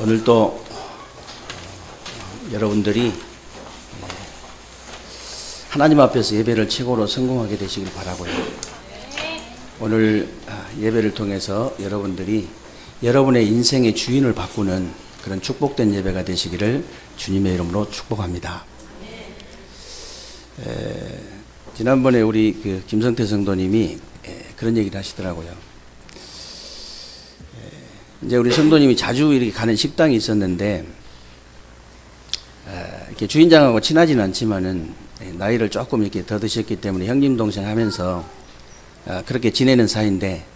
오늘도 여러분들이 하나님 앞에서 예배를 최고로 성공하게 되시길 바라고요. 오늘 예배를 통해서 여러분들이 여러분의 인생의 주인을 바꾸는 그런 축복된 예배가 되시기를 주님의 이름으로 축복합니다. 지난번에 우리 김성태 성도님이 그런 얘기를 하시더라고요. 이제 우리 성도님이 자주 이렇게 가는 식당이 있었는데, 이렇게 주인장하고 친하지는 않지만은 나이를 조금 이렇게 더 드셨기 때문에 형님 동생 하면서 그렇게 지내는 사이인데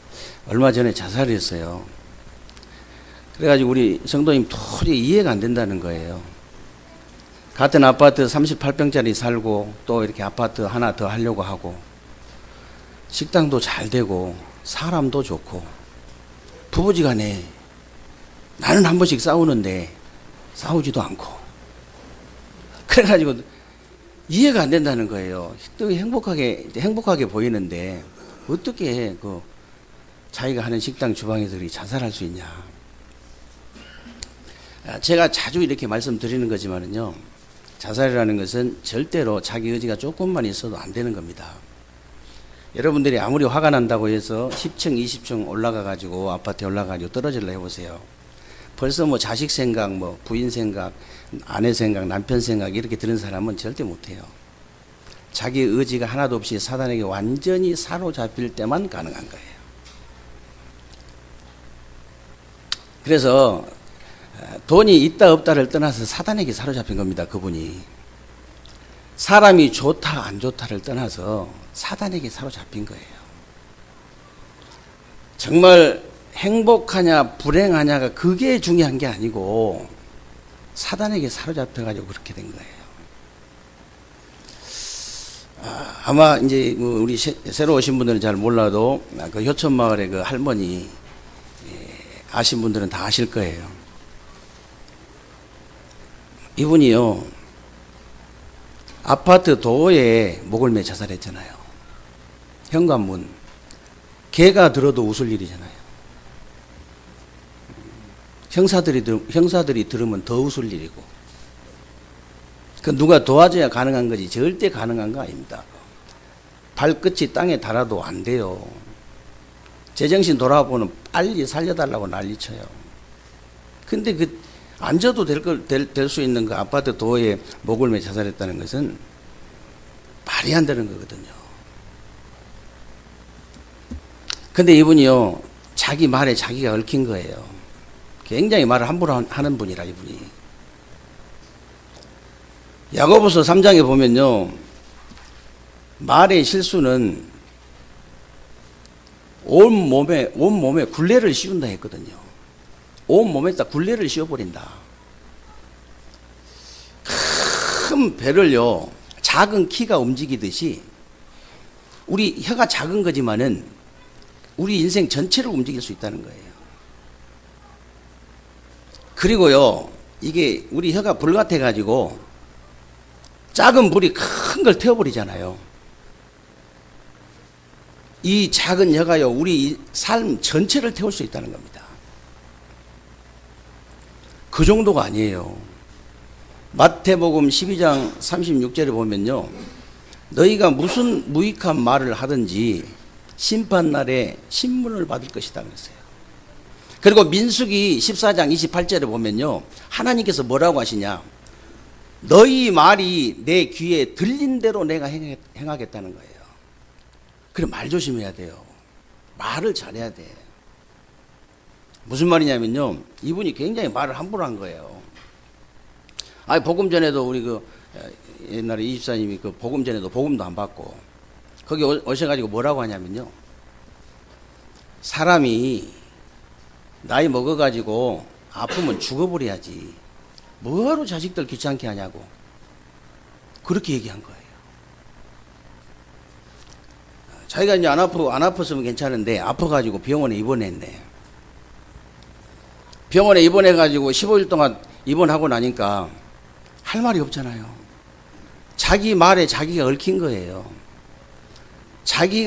얼마 전에 자살을 했어요. 그래가지고 우리 성도님 도저히 이해가 안 된다는 거예요. 같은 아파트 38평짜리 살고 또 이렇게 아파트 하나 더 하려고 하고 식당도 잘 되고 사람도 좋고 부부지간에 나는 한 번씩 싸우는데 싸우지도 않고 그래가지고 이해가 안 된다는 거예요. 또 행복하게 보이는데 어떻게 자기가 하는 식당 주방에서 자살할 수 있냐. 제가 자주 이렇게 말씀드리는 거지만은요, 자살이라는 것은 절대로 자기 의지가 조금만 있어도 안 되는 겁니다. 여러분들이 아무리 화가 난다고 해서 10층, 20층 올라가가지고 아파트에 올라가가지고 떨어질라 해보세요. 벌써 자식 생각, 부인 생각, 아내 생각, 남편 생각 이렇게 드는 사람은 절대 못해요. 자기 의지가 하나도 없이 사단에게 완전히 사로잡힐 때만 가능한 거예요. 그래서 돈이 있다 없다를 떠나서 사단에게 사로잡힌 겁니다. 그분이. 사람이 좋다 안 좋다를 떠나서 사단에게 사로잡힌 거예요. 정말 행복하냐 불행하냐가 그게 중요한 게 아니고 사단에게 사로잡혀가지고 그렇게 된 거예요. 아마 이제 우리 새로 오신 분들은 잘 몰라도 그 효천마을의 그 할머니 아신 분들은 다 아실 거예요. 이분이요, 아파트 도어에 목을 매 자살했잖아요. 현관문. 개가 들어도 웃을 일이잖아요. 형사들이 들으면 더 웃을 일이고. 그 누가 도와줘야 가능한 거지 절대 가능한 거 아닙니다. 발끝이 땅에 닿아도 안 돼요. 제정신 돌아보면 빨리 살려달라고 난리쳐요. 근데 앉아도 될 수 있는 그 아파트 도어에 목을 매 자살했다는 것은 말이 안 되는 거거든요. 근데 이분이요, 자기 말에 자기가 얽힌 거예요. 굉장히 말을 함부로 하는 분이라, 이분이. 야고보서 3장에 보면요, 말의 실수는 온 몸에 굴레를 씌운다 했거든요. 온 몸에다 굴레를 씌워버린다. 큰 배를요, 작은 키가 움직이듯이 우리 혀가 작은 거지만은 우리 인생 전체를 움직일 수 있다는 거예요. 그리고요, 이게 우리 혀가 불 같아가지고 작은 불이 큰 걸 태워버리잖아요. 이 작은 혀가요, 우리 삶 전체를 태울 수 있다는 겁니다. 그 정도가 아니에요. 마태복음 12장 36절에 보면요, 너희가 무슨 무익한 말을 하든지 심판날에 신문을 받을 것이다 그랬어요. 그리고 민수기 14장 28절에 보면요, 하나님께서 뭐라고 하시냐, 너희 말이 내 귀에 들린 대로 내가 행하겠다는 거예요. 그래, 말 조심해야 돼요. 말을 잘해야 돼. 무슨 말이냐면요, 이분이 굉장히 말을 함부로 한 거예요. 복음 전에도 우리 옛날에 이집사님이 복음 전에도 복음도 안 받고 거기 오셔가지고 뭐라고 하냐면요, 사람이 나이 먹어가지고 아프면 죽어버려야지 뭐하러 자식들 귀찮게 하냐고 그렇게 얘기한 거예요. 자기가 이제 안 아팠으면 괜찮은데 아파가지고 병원에 입원했네. 병원에 입원해가지고 15일 동안 입원하고 나니까 할 말이 없잖아요. 자기 말에 자기가 얽힌 거예요. 자기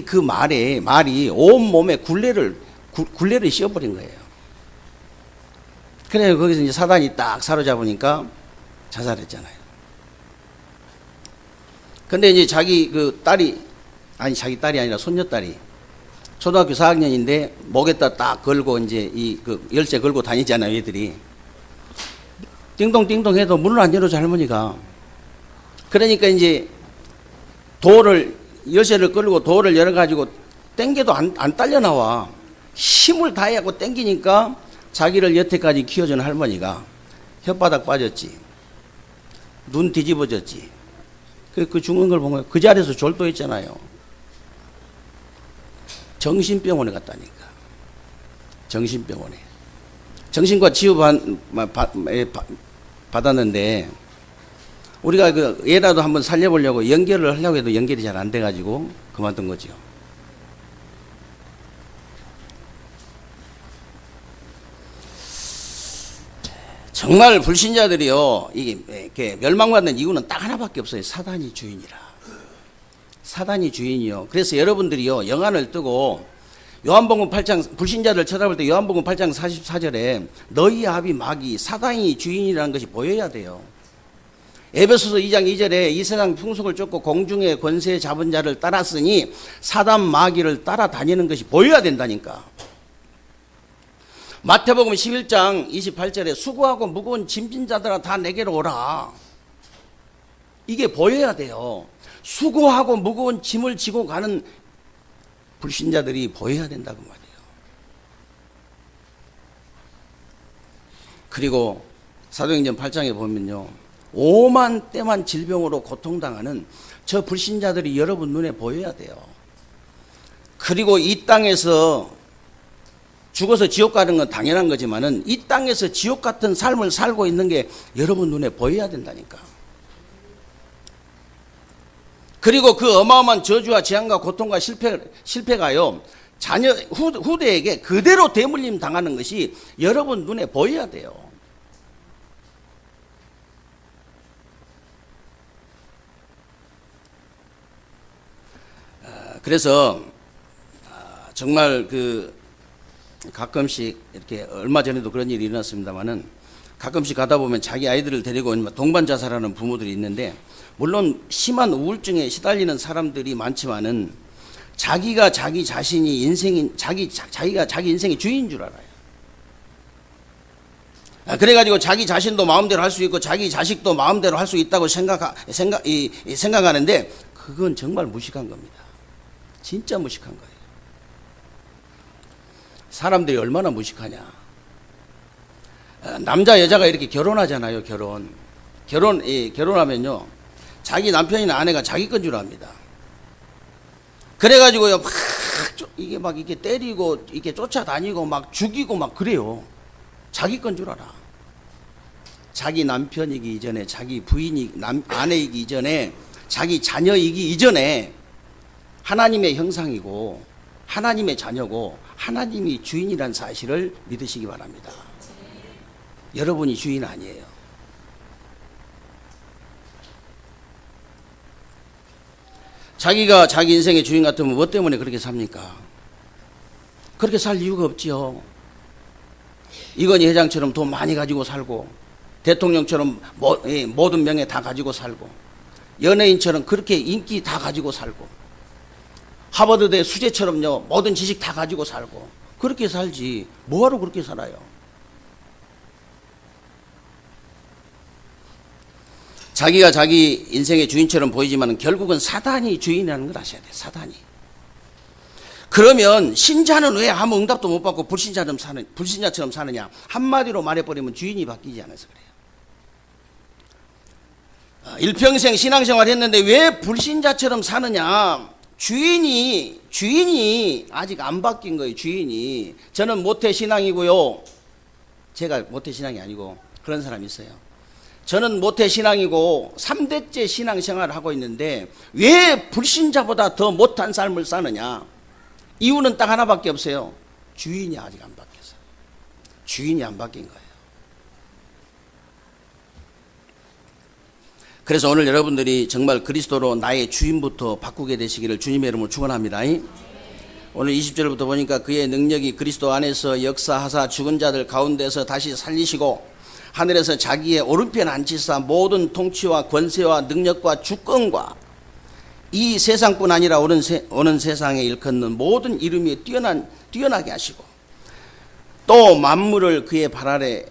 그 말이 온 몸에 굴레를 씌워버린 거예요. 그래 거기서 이제 사단이 딱 사로잡으니까 자살했잖아요. 근데 이제 자기 그 딸이 자기 딸이 아니라 손녀딸이 초등학교 4학년인데 목에다 딱 걸고 이제 이 그 열쇠 걸고 다니잖아요, 애들이. 띵동띵동 해도 문을 안 열어줘, 할머니가. 그러니까 이제 열쇠를 끌고 도어를 열어가지고 땡겨도 안 딸려 나와. 힘을 다해갖고 땡기니까 자기를 여태까지 키워준 할머니가 혓바닥 빠졌지. 눈 뒤집어졌지. 그 죽은 걸 본 거예요. 그 자리에서 졸도했잖아요. 정신병원에 갔다니까. 정신병원에. 정신과 치유 받았는데 우리가 그 얘라도 한번 살려보려고 연결을 하려고 해도 연결이 잘 안 돼가지고 그만둔 거죠. 정말 불신자들이요, 이게 멸망받는 이유는 딱 하나밖에 없어요. 사단이 주인이라. 사단이 주인이요. 그래서 여러분들이요, 영안을 뜨고 요한복음 8장, 불신자들 쳐다볼 때 요한복음 8장 44절에 너희 아비 마귀 사단이 주인이라는 것이 보여야 돼요. 에베소서 2장 2절에 이 세상 풍속을 쫓고 공중의 권세 잡은 자를 따랐으니 사단 마귀를 따라다니는 것이 보여야 된다니까. 마태복음 11장 28절에 수고하고 무거운 짐진 자들아 다 내게로 오라. 이게 보여야 돼요. 수고하고 무거운 짐을 지고 가는 불신자들이 보여야 된다고 말이에요. 그리고 사도행전 8장에 보면요, 5만 때만 질병으로 고통당하는 저 불신자들이 여러분 눈에 보여야 돼요. 그리고 이 땅에서 죽어서 지옥 가는 건 당연한 거지만은 이 땅에서 지옥 같은 삶을 살고 있는 게 여러분 눈에 보여야 된다니까. 그리고 그 어마어마한 저주와 재앙과 고통과 실패가요, 자녀 후대에게 그대로 대물림 당하는 것이 여러분 눈에 보여야 돼요. 그래서 정말 가끔씩 이렇게 얼마 전에도 그런 일이 일어났습니다만은 가끔씩 가다 보면 자기 아이들을 데리고 동반 자살하는 부모들이 있는데, 물론 심한 우울증에 시달리는 사람들이 많지만은 자기가 자기 자신이 자기가 자기 인생의 주인인 줄 알아요. 그래가지고 자기 자신도 마음대로 할 수 있고 자기 자식도 마음대로 할 수 있다고 생각하는데 그건 정말 무식한 겁니다. 진짜 무식한 거예요. 사람들이 얼마나 무식하냐. 남자 여자가 이렇게 결혼하잖아요. 결혼하면요, 자기 남편이나 아내가 자기 건 줄 압니다. 그래가지고요, 막 이게 때리고 이게 쫓아다니고 막 죽이고 막 그래요. 자기 건 줄 알아. 자기 남편이기 이전에, 자기 부인이 아내이기 이전에, 자기 자녀이기 이전에 하나님의 형상이고 하나님의 자녀고 하나님이 주인이라는 사실을 믿으시기 바랍니다. 여러분이 주인 아니에요. 자기가 자기 인생의 주인 같으면 뭐 때문에 그렇게 삽니까? 그렇게 살 이유가 없지요. 이건희 회장처럼 돈 많이 가지고 살고, 대통령처럼 모든 명예 다 가지고 살고, 연예인처럼 그렇게 인기 다 가지고 살고, 하버드대 수재처럼요 모든 지식 다 가지고 살고, 그렇게 살지 뭐하러 그렇게 살아요? 자기가 자기 인생의 주인처럼 보이지만 결국은 사단이 주인이라는 걸 아셔야 돼요. 사단이. 그러면 신자는 왜 아무 응답도 못 받고 불신자처럼 사느냐? 한마디로 말해버리면 주인이 바뀌지 않아서 그래요. 일평생 신앙생활 했는데 왜 불신자처럼 사느냐? 주인이 아직 안 바뀐 거예요. 주인이. 저는 모태신앙이고요. 제가 모태신앙이 아니고 그런 사람이 있어요. 저는 모태신앙이고 3대째 신앙생활을 하고 있는데 왜 불신자보다 더 못한 삶을 사느냐? 이유는 딱 하나밖에 없어요. 주인이 아직 안 바뀌어서. 주인이 안 바뀐 거예요. 그래서 오늘 여러분들이 정말 그리스도로 나의 주인부터 바꾸게 되시기를 주님의 이름으로 축원합니다. 오늘 20절부터 보니까 그의 능력이 그리스도 안에서 역사하사 죽은 자들 가운데서 다시 살리시고 하늘에서 자기의 오른편 앉히사 모든 통치와 권세와 능력과 주권과 이 세상뿐 아니라 오는 세상에 일컫는 모든 이름이 뛰어나게 하시고 또 만물을 그의 발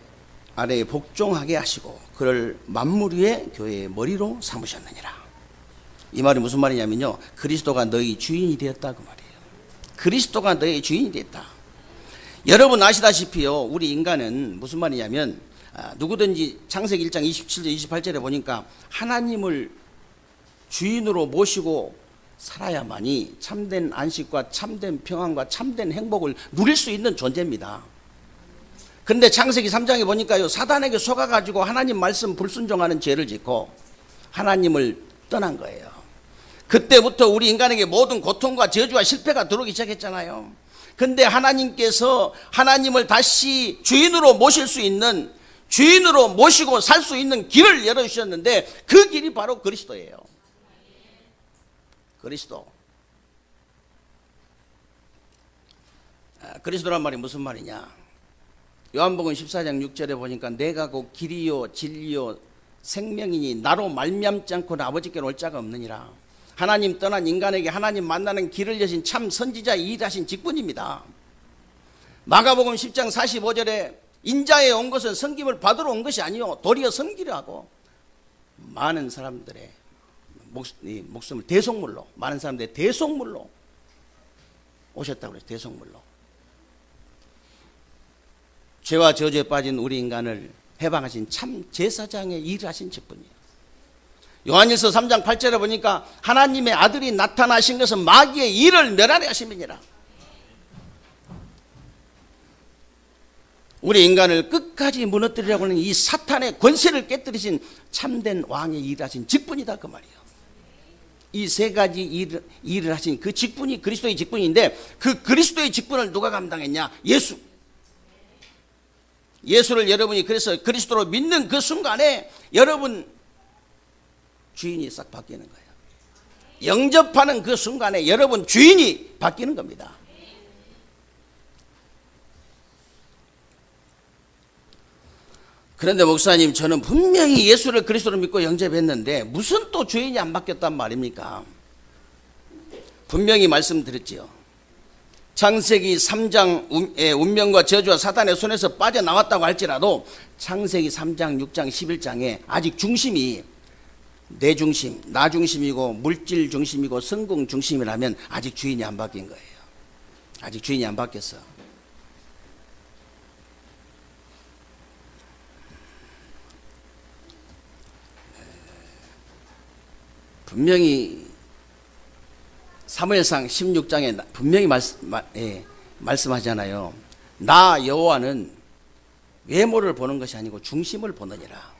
아래에 복종하게 하시고 그를 만물 위에 교회의 머리로 삼으셨느니라. 이 말이 무슨 말이냐면요, 그리스도가 너희 주인이 되었다 그 말이에요. 그리스도가 너희 주인이 됐다. 여러분 아시다시피요, 우리 인간은 무슨 말이냐면 누구든지 창세기 1장 27절 28절에 보니까 하나님을 주인으로 모시고 살아야만이 참된 안식과 참된 평안과 참된 행복을 누릴 수 있는 존재입니다. 그런데 창세기 3장에 보니까요, 사단에게 속아가지고 하나님 말씀 불순종하는 죄를 짓고 하나님을 떠난 거예요. 그때부터 우리 인간에게 모든 고통과 저주와 실패가 들어오기 시작했잖아요. 근데 하나님께서 하나님을 다시 주인으로 모실 수 있는, 주인으로 모시고 살 수 있는 길을 열어주셨는데 그 길이 바로 그리스도예요. 그리스도. 그리스도란 말이 무슨 말이냐? 요한복음 14장 6절에 보니까 내가 곧 길이요 진리요 생명이니 나로 말미암지 않고는 아버지께로 올 자가 없느니라. 하나님 떠난 인간에게 하나님 만나는 길을 여신 참 선지자 일하신 직분입니다. 마가복음 10장 45절에 인자에 온 것은 섬김을 받으러 온 것이 아니요 도리어 섬기려 하고 많은 사람들의 목숨을 대속물로, 많은 사람들의 대속물로 오셨다고 그래요. 대속물로. 죄와 저주에 빠진 우리 인간을 해방하신 참 제사장의 일을 하신 직분이에요. 요한일서 3장 8절에 보니까 하나님의 아들이 나타나신 것은 마귀의 일을 멸하려 하심이니라. 우리 인간을 끝까지 무너뜨리려고 하는 이 사탄의 권세를 깨뜨리신 참된 왕의 일을 하신 직분이다 그 말이에요. 이 세 가지 일을 하신 그 직분이 그리스도의 직분인데 그 그리스도의 직분을 누가 감당했냐? 예수. 예수를 여러분이 그래서 그리스도로 믿는 그 순간에 여러분 주인이 싹 바뀌는 거예요. 영접하는 그 순간에 여러분 주인이 바뀌는 겁니다. 그런데 목사님, 저는 분명히 예수를 그리스도로 믿고 영접했는데 무슨 또 주인이 안 바뀌었단 말입니까? 분명히 말씀드렸지요. 창세기 3장의 운명과 저주와 사단의 손에서 빠져나왔다고 할지라도 창세기 3장, 6장, 11장에 아직 중심이 내 중심, 나 중심이고 물질 중심이고 성공 중심이라면 아직 주인이 안 바뀐 거예요. 아직 주인이 안 바뀌었어. 분명히 사무엘상 16장에 분명히 말씀하잖아요. 나 여호와는 외모를 보는 것이 아니고 중심을 보느니라.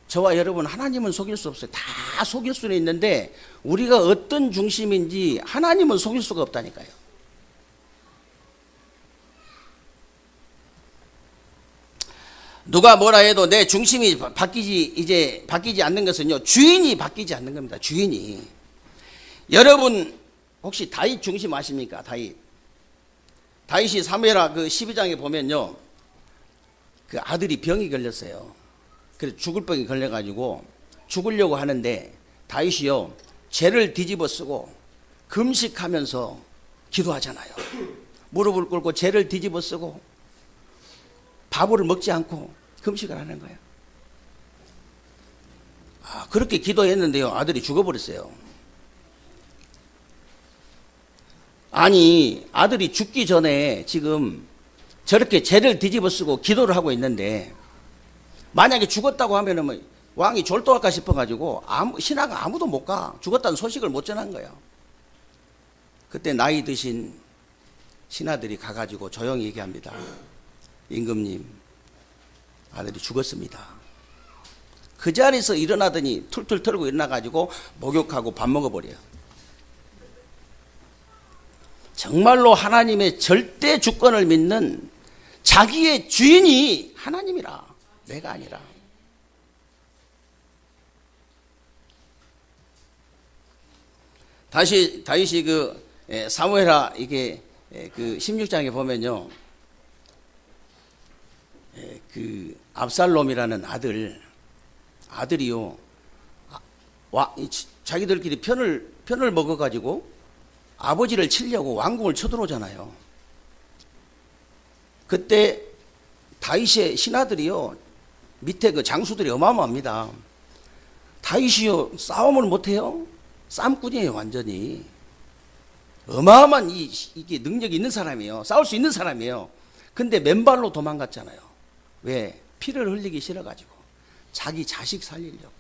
저와 여러분 하나님은 속일 수 없어요. 다 속일 수는 있는데 우리가 어떤 중심인지 하나님은 속일 수가 없다니까요. 누가 뭐라 해도 내 중심이 바뀌지 않는 것은요, 주인이 바뀌지 않는 겁니다. 주인이. 여러분 혹시 다윗 중심 아십니까? 다윗이 사무엘하 그 12장에 보면요, 그 아들이 병이 걸렸어요. 그래서 죽을 병이 걸려가지고 죽으려고 하는데 다윗이요 죄를 뒤집어 쓰고 금식하면서 기도하잖아요. 무릎을 꿇고 죄를 뒤집어 쓰고 밥을 먹지 않고 금식을 하는 거예요. 그렇게 기도했는데요, 아들이 죽어버렸어요. 아니, 아들이 죽기 전에 지금 저렇게 죄를 뒤집어 쓰고 기도를 하고 있는데 만약에 죽었다고 하면은 왕이 졸도할까 싶어가지고 신하가 아무도 못 가. 죽었다는 소식을 못 전한 거예요. 그때 나이 드신 신하들이 가가지고 조용히 얘기합니다. 임금님, 아들이 죽었습니다. 그 자리에서 일어나더니 툴툴 털고 일어나가지고 목욕하고 밥 먹어버려요. 정말로 하나님의 절대 주권을 믿는 자기의 주인이 하나님이라, 내가 아니라. 다윗이 그 사무엘하 이게 그 16장에 보면요, 그 압살롬이라는 아들이요, 자기들끼리 편을 먹어가지고 아버지를 치려고 왕궁을 쳐들어오잖아요. 그때 다윗의 신하들이요, 밑에 그 장수들이 어마어마합니다. 다윗이요, 싸움을 못해요. 싸움꾼이에요, 완전히. 어마어마한 이게 능력이 있는 사람이에요. 싸울 수 있는 사람이에요. 근데 맨발로 도망갔잖아요. 왜? 피를 흘리기 싫어가지고. 자기 자식 살리려고.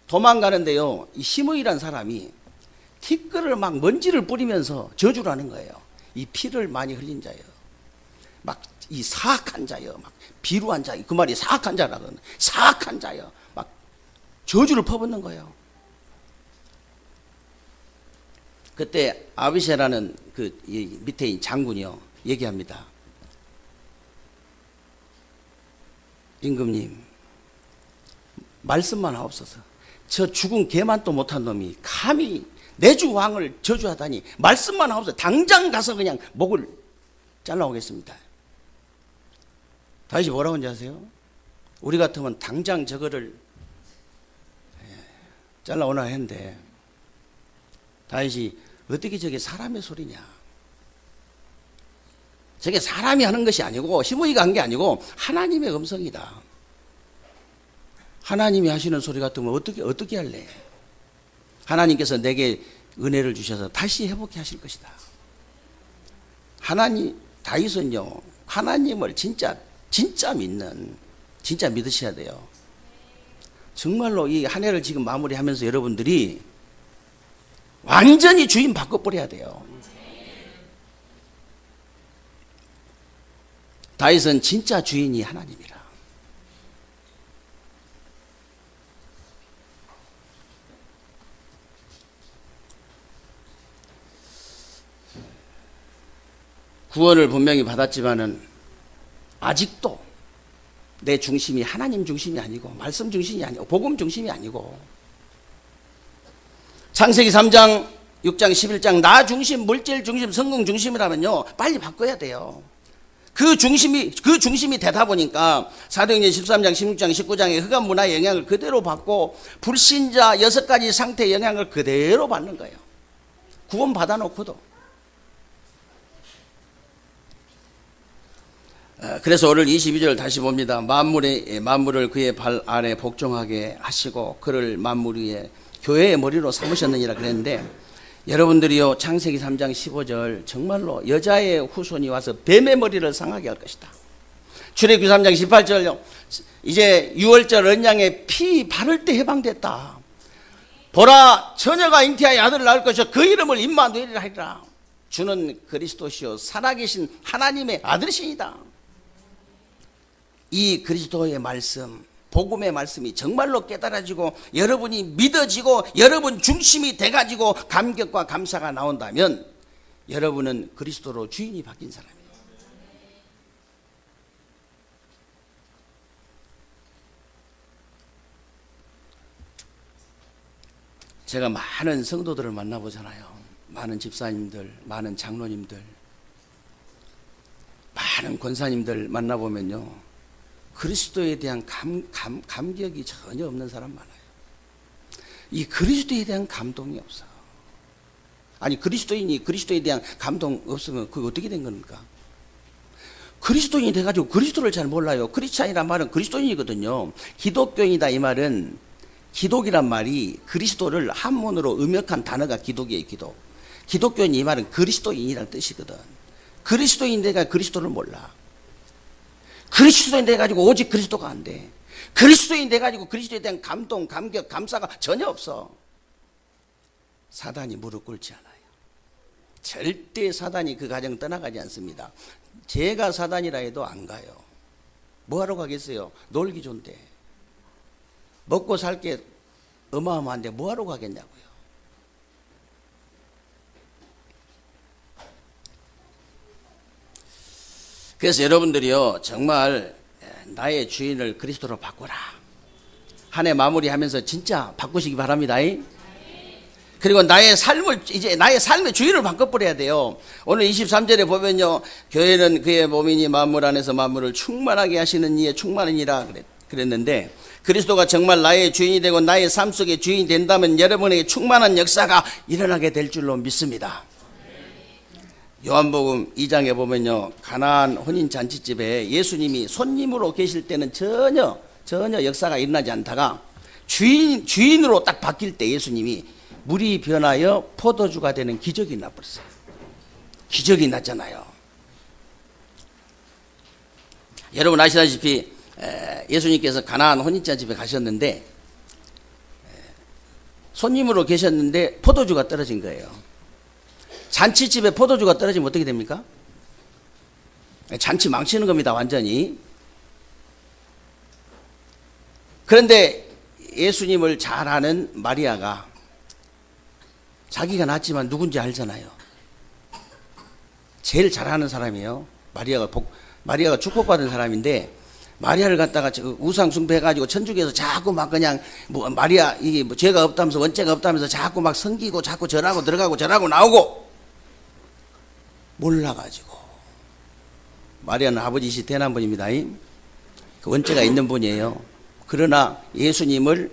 도망가는데요, 이 시므이란 사람이 티끌을 막 먼지를 뿌리면서 저주를 하는 거예요. 이 피를 많이 흘린 자예요. 막 이 사악한 자요. 막 비루한 자. 그 말이 사악한 자라거든요. 사악한 자요. 막 저주를 퍼붓는 거예요. 그때 아비새라는 그 밑에 있는 장군이요, 얘기합니다. 임금님, 말씀만 하옵소서. 저 죽은 개만도 못한 놈이 감히 내 주 왕을 저주하다니 말씀만 하옵소서. 당장 가서 그냥 목을 잘라오겠습니다. 다윗이 뭐라고 하는지 아세요? 우리 같으면 당장 저거를 잘라오나 했는데, 다윗이 어떻게 저게 사람의 소리냐, 저게 사람이 하는 것이 아니고 시므이가 한 게 아니고 하나님의 음성이다. 하나님이 하시는 소리 같으면 어떻게 할래? 하나님께서 내게 은혜를 주셔서 다시 회복해 하실 것이다. 다윗은요, 하나님을 진짜 믿으셔야 돼요. 정말로 이 한 해를 지금 마무리하면서 여러분들이 완전히 주인 바꿔버려야 돼요. 다윗은 진짜 주인이 하나님이라. 구원을 분명히 받았지만은 아직도 내 중심이 하나님 중심이 아니고 말씀 중심이 아니고 복음 중심이 아니고, 창세기 3장 6장 11장 나 중심, 물질 중심, 성공 중심이라면요, 빨리 바꿔야 돼요. 그 중심이 되다 보니까 사도행전 13장 16장 19장의 흑암 문화의 영향을 그대로 받고 불신자 6가지 상태의 영향을 그대로 받는 거예요. 구원 받아놓고도. 그래서 오늘 22절 다시 봅니다. 만물을 그의 발 아래 복종하게 하시고 그를 만물 위에 교회의 머리로 삼으셨느니라 그랬는데, 여러분들이요, 창세기 3장 15절 정말로 여자의 후손이 와서 뱀의 머리를 상하게 할 것이다. 출애굽기 3장 18절요, 이제 6월절 언양에 피 바를 때 해방됐다. 보라, 처녀가 잉태하여 아들을 낳을 것이요 그 이름을 임마누엘이라 하리라. 주는 그리스도시요 살아계신 하나님의 아들이시니다. 이 그리스도의 말씀, 복음의 말씀이 정말로 깨달아지고 여러분이 믿어지고 여러분 중심이 돼가지고 감격과 감사가 나온다면 여러분은 그리스도로 주인이 바뀐 사람이에요. 제가 많은 성도들을 만나보잖아요. 많은 집사님들, 많은 장로님들, 많은 권사님들 만나보면요, 그리스도에 대한 감격이 전혀 없는 사람 많아요. 이 그리스도에 대한 감동이 없어. 아니, 그리스도인이 그리스도에 대한 감동 없으면 그게 어떻게 된 겁니까? 그리스도인이 돼가지고 그리스도를 잘 몰라요. 크리스찬이란 말은 그리스도인이거든요. 기독교인이다 이 말은, 기독이란 말이 그리스도를 한문으로 음역한 단어가 기독이에요. 기독교인 이 말은 그리스도인이라는 뜻이거든. 그리스도인 내가 그리스도를 몰라. 그리스도인 돼가지고 오직 그리스도가 안 돼. 그리스도인 돼가지고 그리스도에 대한 감동, 감격, 감사가 전혀 없어. 사단이 무릎 꿇지 않아요. 절대 사단이 그 가정 떠나가지 않습니다. 제가 사단이라 해도 안 가요. 뭐하러 가겠어요? 놀기 좋은데. 먹고 살 게 어마어마한데 뭐하러 가겠냐고요. 그래서 여러분들이요, 정말 나의 주인을 그리스도로 바꾸라. 한 해 마무리하면서 진짜 바꾸시기 바랍니다. 그리고 나의 삶의 주인을 바꿔버려야 돼요. 오늘 23절에 보면요, 교회는 그의 몸이니 만물 안에서 만물을 충만하게 하시는 이의 충만이니라 그랬는데, 그리스도가 정말 나의 주인이 되고 나의 삶 속에 주인이 된다면 여러분에게 충만한 역사가 일어나게 될 줄로 믿습니다. 요한복음 2장에 보면요, 가나안 혼인잔치집에 예수님이 손님으로 계실 때는 전혀 역사가 일어나지 않다가 주인으로 딱 바뀔 때 예수님이 물이 변하여 포도주가 되는 기적이 나버렸어요. 기적이 났잖아요. 여러분 아시다시피 예수님께서 가나안 혼인잔치집에 가셨는데 손님으로 계셨는데 포도주가 떨어진 거예요. 잔치집에 포도주가 떨어지면 어떻게 됩니까? 잔치 망치는 겁니다, 완전히. 그런데 예수님을 잘 아는 마리아가 자기가 낳았지만 누군지 알잖아요. 제일 잘하는 사람이에요. 마리아가 축복받은 사람인데, 마리아를 갖다가 우상 숭배해가지고 천주교에서 자꾸 막 그냥 마리아 이게 죄가 없다면서 원죄가 없다면서 자꾸 막 섬기고 자꾸 절하고 들어가고 절하고 나오고 몰라가지고. 마리아는 아버지이시 대단한 분입니다. 그 원죄가 있는 분이에요. 그러나 예수님을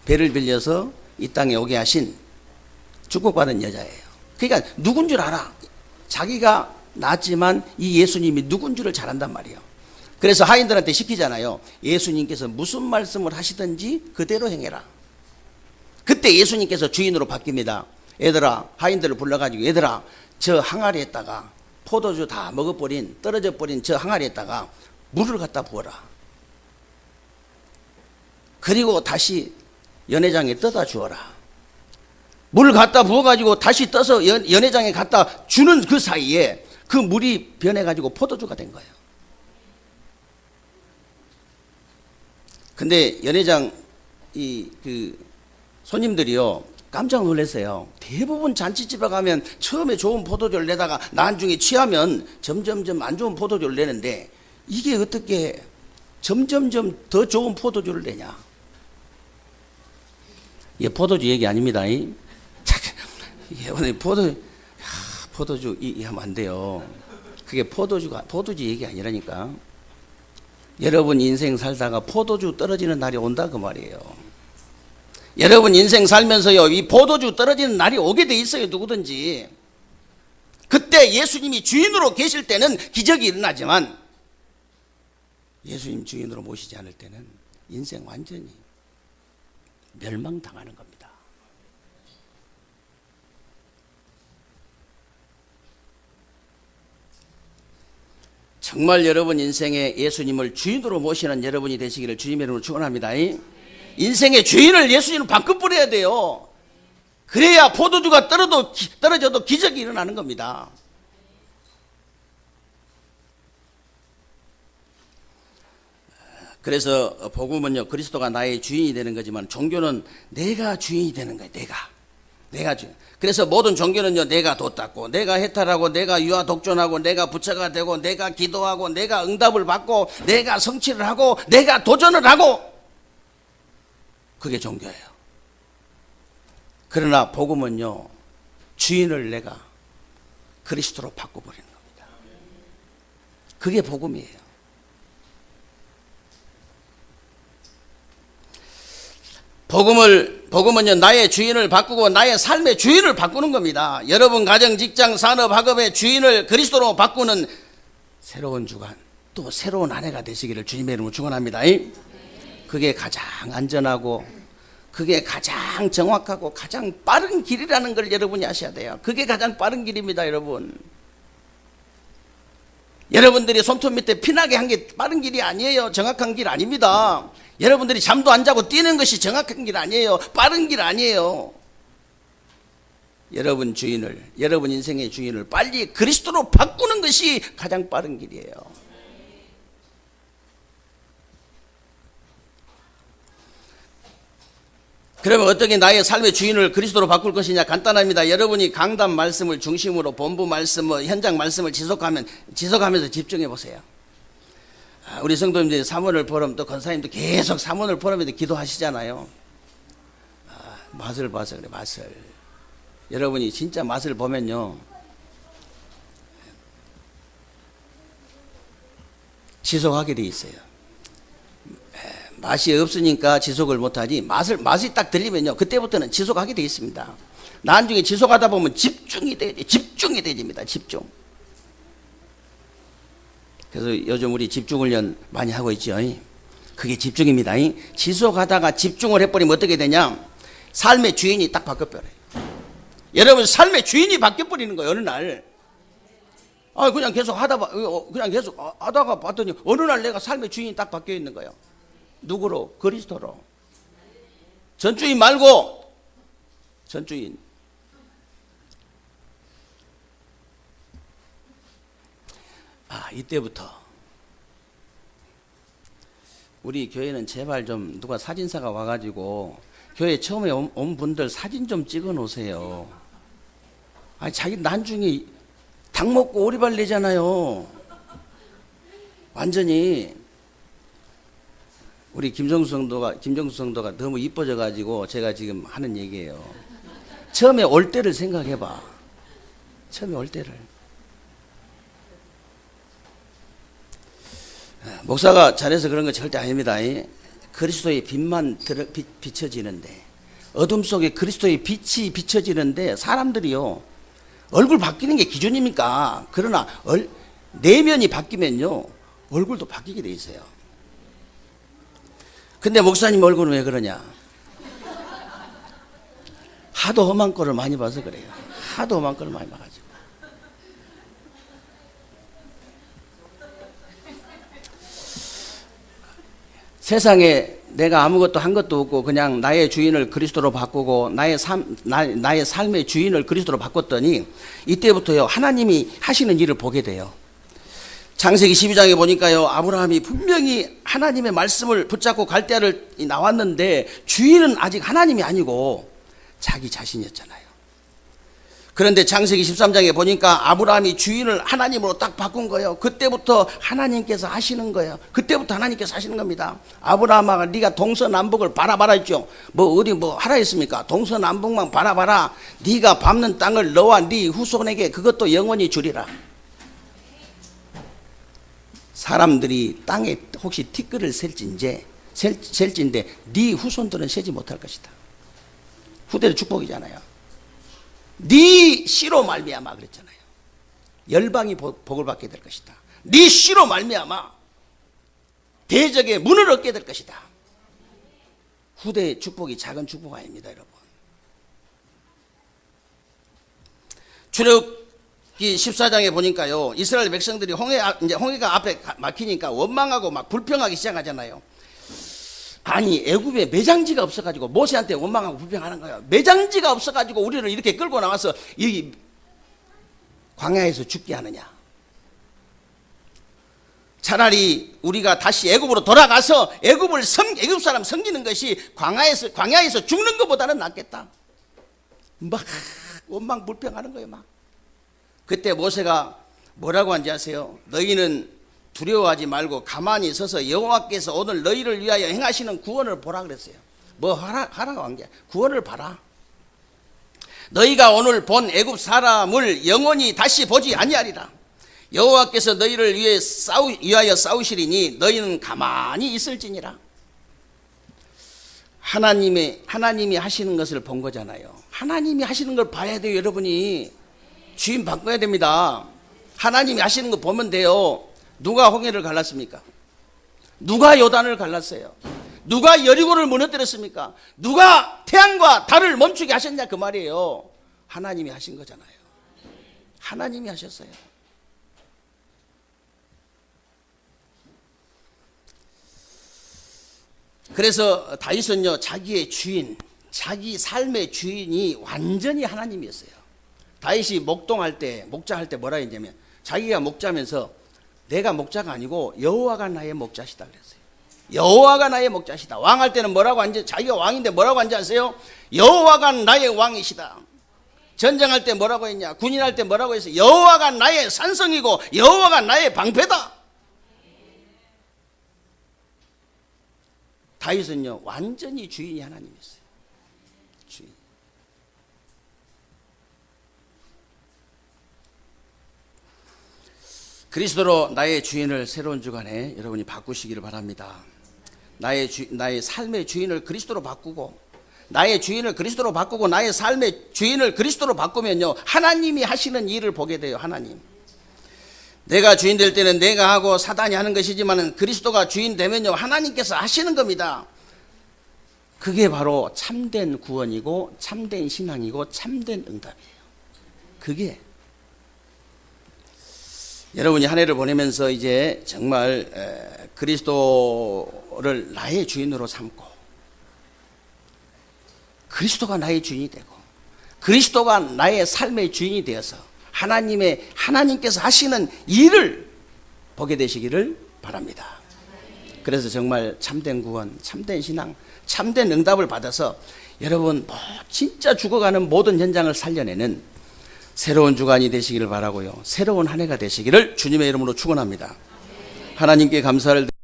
배를 빌려서 이 땅에 오게 하신 축복받은 여자예요. 그러니까 누군 줄 알아. 자기가 낳았지만 이 예수님이 누군 줄을 잘 안단 말이에요. 그래서 하인들한테 시키잖아요. 예수님께서 무슨 말씀을 하시든지 그대로 행해라. 그때 예수님께서 주인으로 바뀝니다. 얘들아, 하인들을 불러가지고, 얘들아, 저 항아리에다가 포도주 다 먹어버린, 떨어져 버린 저 항아리에다가 물을 갖다 부어라. 그리고 다시 연회장에 떠다 주어라. 물을 갖다 부어가지고 다시 떠서 연회장에 갖다 주는 그 사이에 그 물이 변해가지고 포도주가 된 거예요. 근데 연회장 그 손님들이요, 깜짝 놀랐어요. 대부분 잔치집에 가면 처음에 좋은 포도주를 내다가 나중에 취하면 점점점 안 좋은 포도주를 내는데, 이게 어떻게 점점점 더 좋은 포도주를 내냐. 이게 포도주 얘기 아닙니다. 이게 오늘 포도주 하면 안 돼요. 그게 포도주 얘기 아니라니까. 여러분 인생 살다가 포도주 떨어지는 날이 온다 그 말이에요. 여러분 인생 살면서요, 이 포도주 떨어지는 날이 오게 돼 있어요, 누구든지. 그때 예수님이 주인으로 계실 때는 기적이 일어나지만, 예수님 주인으로 모시지 않을 때는 인생 완전히 멸망당하는 겁니다. 정말 여러분 인생에 예수님을 주인으로 모시는 여러분이 되시기를 주님의 이름으로 축원합니다. 인생의 주인을 예수님으로 바꿔버려야 돼요. 그래야 포도주가 떨어져도 기적이 일어나는 겁니다. 그래서 복음은요, 그리스도가 나의 주인이 되는 거지만 종교는 내가 주인이 되는 거예요. 내가 주인. 그래서 모든 종교는요, 내가 돛 닦고, 내가 해탈하고, 내가 유아 독존하고, 내가 부처가 되고, 내가 기도하고, 내가 응답을 받고, 내가 성취를 하고, 내가 도전을 하고, 그게 종교예요. 그러나 복음은요, 주인을 내가 그리스도로 바꿔버리는 겁니다. 그게 복음이에요. 복음은요, 나의 주인을 바꾸고 나의 삶의 주인을 바꾸는 겁니다. 여러분 가정, 직장, 산업, 학업의 주인을 그리스도로 바꾸는 새로운 주간, 또 새로운 한 해가 되시기를 주님의 이름으로 축원합니다. 그게 가장 안전하고, 그게 가장 정확하고 가장 빠른 길이라는 걸 여러분이 아셔야 돼요. 그게 가장 빠른 길입니다, 여러분. 여러분들이 손톱 밑에 피나게 한 게 빠른 길이 아니에요. 정확한 길 아닙니다. 여러분들이 잠도 안 자고 뛰는 것이 정확한 길 아니에요. 빠른 길 아니에요. 여러분 인생의 주인을 빨리 그리스도로 바꾸는 것이 가장 빠른 길이에요. 그러면 어떻게 나의 삶의 주인을 그리스도로 바꿀 것이냐? 간단합니다. 여러분이 강단 말씀을 중심으로 본부 말씀, 현장 말씀을 지속하면서 집중해 보세요. 우리 성도님들이 사모를 포럼, 또 권사님도 계속 사모를 포럼에도 기도하시잖아요. 맛을 봐서 그래, 맛을. 여러분이 진짜 맛을 보면요, 지속하게 돼 있어요. 맛이 없으니까 지속을 못하지, 맛이 딱 들리면요, 그때부터는 지속하게 돼 있습니다. 나중에 지속하다 보면 집중이 되집니다. 집중. 그래서 요즘 우리 집중훈련 많이 하고 있죠. 그게 집중입니다. 지속하다가 집중을 해버리면 어떻게 되냐, 삶의 주인이 딱 바뀌어버려요. 여러분, 삶의 주인이 바뀌어버리는 거예요. 어느 날 그냥 계속 하다가 봤더니 어느 날 내가 삶의 주인이 딱 바뀌어 있는 거예요. 누구로? 그리스도로. 전주인 말고 전주인. 이때부터 우리 교회는 제발 좀 누가 사진사가 와가지고 교회 처음에 온 분들 사진 좀 찍어 놓으세요. 자기 나중에 닭 먹고 오리발 내잖아요. 완전히. 우리 김정수 성도가 너무 이뻐져 가지고 제가 지금 하는 얘기예요. 처음에 올 때를 생각해봐. 처음에 올 때를. 목사가 잘해서 그런 거 절대 아닙니다. 그리스도의 빛만 비춰지는데, 어둠 속에 그리스도의 빛이 비춰지는데 사람들이요, 얼굴 바뀌는 게 기준입니까? 그러나 내면이 바뀌면요, 얼굴도 바뀌게 돼 있어요. 근데 목사님 얼굴은 왜 그러냐? 하도 험한 꼴을 많이 봐서 그래요. 하도 험한 꼴을 많이 봐가지고. 세상에 내가 아무것도 한 것도 없고 그냥 나의 주인을 그리스도로 바꾸고 나의 삶의 주인을 그리스도로 바꿨더니 이때부터요, 하나님이 하시는 일을 보게 돼요. 창세기 12장에 보니까요, 아브라함이 분명히 하나님의 말씀을 붙잡고 갈대아를 나왔는데 주인은 아직 하나님이 아니고 자기 자신이었잖아요. 그런데 창세기 13장에 보니까 아브라함이 주인을 하나님으로 딱 바꾼 거예요. 그때부터 하나님께서 하시는 거예요. 그때부터 하나님께서 하시는 겁니다. 아브라함아, 네가 동서남북을 바라봐라 했죠. 어디 하라 했습니까? 동서남북만 바라봐라. 네가 밟는 땅을 너와 네 후손에게 그것도 영원히 주리라. 사람들이 땅에 혹시 티끌을 셀진데 네 후손들은 세지 못할 것이다. 후대의 축복이잖아요. 네 씨로 말미암아 그랬잖아요. 열방이 복을 받게 될 것이다. 네 씨로 말미암아 대적의 문을 얻게 될 것이다. 후대의 축복이 작은 축복 아닙니다, 여러분. 출애굽기 14장에 보니까요, 이스라엘 백성들이 홍해가 앞에 막히니까 원망하고 막 불평하기 시작하잖아요. 아니, 애굽에 매장지가 없어가지고 모세한테 원망하고 불평하는 거예요. 매장지가 없어가지고 우리를 이렇게 끌고 나와서 이 광야에서 죽게 하느냐. 차라리 우리가 다시 애굽으로 돌아가서 애굽 사람 섬기는 것이 광야에서 죽는 것보다는 낫겠다. 막 원망 불평하는 거예요. 막. 그때 모세가 뭐라고 한지 아세요? 너희는 두려워하지 말고 가만히 서서 여호와께서 오늘 너희를 위하여 행하시는 구원을 보라 그랬어요. 뭐 하라고 한 게 구원을 봐라. 너희가 오늘 본 애굽 사람을 영원히 다시 보지 아니하리라. 여호와께서 너희를 위하여 싸우시리니 너희는 가만히 있을지니라. 하나님이 하시는 것을 본 거잖아요. 하나님이 하시는 걸 봐야 돼요. 여러분이 주인 바꿔야 됩니다. 하나님이 하시는 거 보면 돼요. 누가 홍해를 갈랐습니까? 누가 요단을 갈랐어요? 누가 여리고를 무너뜨렸습니까? 누가 태양과 달을 멈추게 하셨냐 그 말이에요. 하나님이 하신 거잖아요. 하나님이 하셨어요. 그래서 다윗은요, 자기의 주인, 자기 삶의 주인이 완전히 하나님이었어요. 다윗이 목자할 때 뭐라 했냐면, 자기가 목자면서 내가 목자가 아니고 여호와가 나의 목자시다 그랬어요. 여호와가 나의 목자시다. 왕할 때는 뭐라고 앉아? 자기가 왕인데 뭐라고 앉아 아세요? 여호와가 나의 왕이시다. 전쟁할 때 뭐라고 했냐? 군인할 때 뭐라고 했어요? 여호와가 나의 산성이고 여호와가 나의 방패다. 다윗은요, 완전히 주인이 하나님이었어요. 주인. 그리스도로 나의 주인을 새로운 주간에 여러분이 바꾸시기를 바랍니다. 나의 삶의 주인을 그리스도로 바꾸고, 나의 주인을 그리스도로 바꾸고, 나의 삶의 주인을 그리스도로 바꾸면요, 하나님이 하시는 일을 보게 돼요. 하나님. 내가 주인 될 때는 내가 하고 사단이 하는 것이지만 그리스도가 주인 되면요, 하나님께서 하시는 겁니다. 그게 바로 참된 구원이고 참된 신앙이고 참된 응답이에요. 그게 여러분이 한 해를 보내면서 이제 정말 그리스도를 나의 주인으로 삼고, 그리스도가 나의 주인이 되고, 그리스도가 나의 삶의 주인이 되어서 하나님께서 하시는 일을 보게 되시기를 바랍니다. 그래서 정말 참된 구원, 참된 신앙, 참된 응답을 받아서 여러분 진짜 죽어가는 모든 현장을 살려내는 새로운 주간이 되시기를 바라고요. 새로운 한 해가 되시기를 주님의 이름으로 축원합니다. 하나님께 감사를